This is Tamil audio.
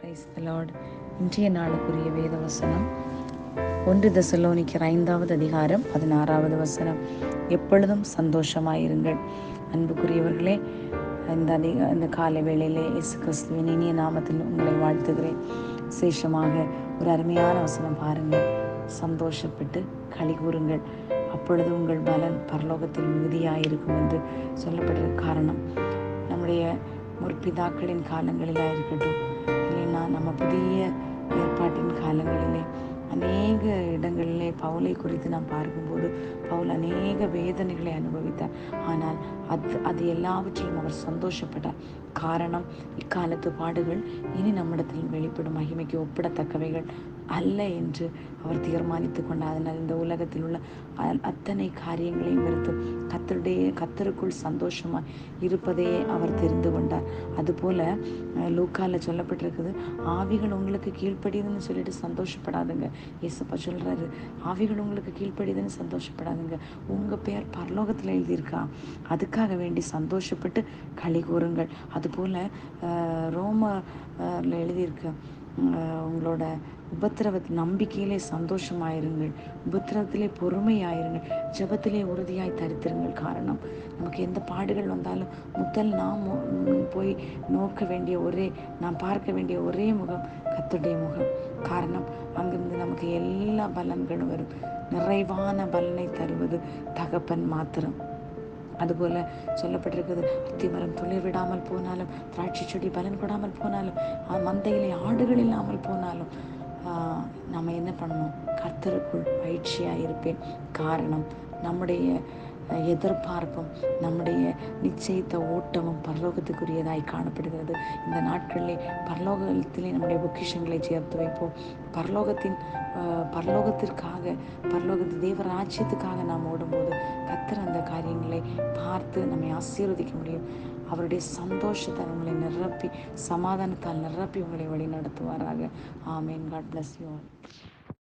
Praise the Lord. இன்றைய நாளுக்குரிய வேத வசனம் 1 தெசலோனிக்கர் 5வது அதிகாரம் 16வது வசனம். எப்பொழுதும் சந்தோஷமாயிருங்கள். அன்புக்குரியவர்களே, இந்த காலை வேளையிலே இயேசு கிறிஸ்துவின் இனிய நாமத்தில் உங்களை வாழ்த்துகிறேன். விசேஷமாக ஒரு அருமையான வசனம் பாருங்கள். சந்தோஷப்பட்டு களி கூறுங்கள், அப்பொழுது உங்கள் பலன் பரலோகத்தில் மிகுதியாயிருக்கும் என்று சொல்லப்படுற காரணம், நம்முடைய முற்பிதாக்களின் காலங்களிலாக இருக்கட்டும், இல்லைன்னா நம்ம புதிய ஏற்பாட்டின் காலங்களிலே அநேக இடங்களிலே பவுலை குறித்து நாம் பார்க்கும்போது பவுல் அநேக வேதனைகளை அனுபவித்தார். ஆனால் அது எல்லாவற்றிலும் அவர் சந்தோஷப்பட்டார். காரணம், இக்காலத்து பாடுகள் இனி நம்மிடத்தில் வெளிப்படும் மகிமைக்கு ஒப்பிடத்தக்கவைகள் அல்ல என்று அவர் தீர்மானித்து கொண்டார். அதனால் இந்த உலகத்தில் உள்ள அத்தனை காரியங்களையும் வெறுத்து கத்தருக்குள் சந்தோஷமாக இருப்பதையே அவர் தெரிந்து கொண்டார். அதுபோல லூக்கால சொல்லப்பட்டிருக்குது, ஆவிகள் உங்களுக்கு கீழ்ப்படியுதுன்னு சொல்லிட்டு சந்தோஷப்படாதுங்க. இயேசப்பா சொல்றாரு, ஆவிகள் உங்களுக்கு கீழ்ப்படியுதுன்னு சந்தோஷப்படாதுங்க. உங்க பேர் பரலோகத்தில் எழுதியிருக்கா, அதுக்காக வேண்டி சந்தோஷப்பட்டு களி கூறுங்கள். அதுபோல ரோமர்ல எழுதியிருக்க, உங்களோட நம்பிக்கையிலே சந்தோஷமாயிருங்கள், உபத்திரவத்திலே பொறுமையாயிருங்கள், ஜெபத்திலே உறுதியாய் தரித்திருங்கள். காரணம், நமக்கு எந்த பாடுகள் வந்தாலும் முதல் நாம் போய் நாம் பார்க்க வேண்டிய ஒரே முகம் கர்த்தருடைய முகம். காரணம், அங்கிருந்து நமக்கு எல்லா பலன்களும் வரும். நிறைவான பலனை தருவது தகப்பன் மாத்திரம். அதுபோல சொல்லப்பட்டிருக்கிறது, அத்திமரம் துளிர் விடாமல் போனாலும், திராட்சை செடி பலன் கொடாமல் போனாலும், மந்தையிலே ஆடுகள் இல்லாமல் போனாலும், நம்ம என்ன பண்ணணும்? கர்த்தருக்குள் பயிற்சியாக இருப்பேன். காரணம், நம்முடைய எதிர்பார்ப்பும் நம்முடைய நிச்சயித்த ஓட்டமும் பரலோகத்துக்குரியதாய் காணப்படுகிறது. இந்த நாட்களிலே பரலோகத்திலே நம்முடைய பொக்கிஷங்களை சேர்த்து வைப்போம். பரலோகத்திற்காக தேவராஜ்யத்துக்காக நாம் ஓடும்போது கர்த்தர் அந்த காரியங்களை பார்த்து நம்மை ஆசீர்வதிக்க முடியும். அவருடைய சந்தோஷத்தை உங்களை நிரப்பி, சமாதானத்தால் நிரப்பி உங்களை வழி நடத்துவாராக. ஆமேன். God bless you all.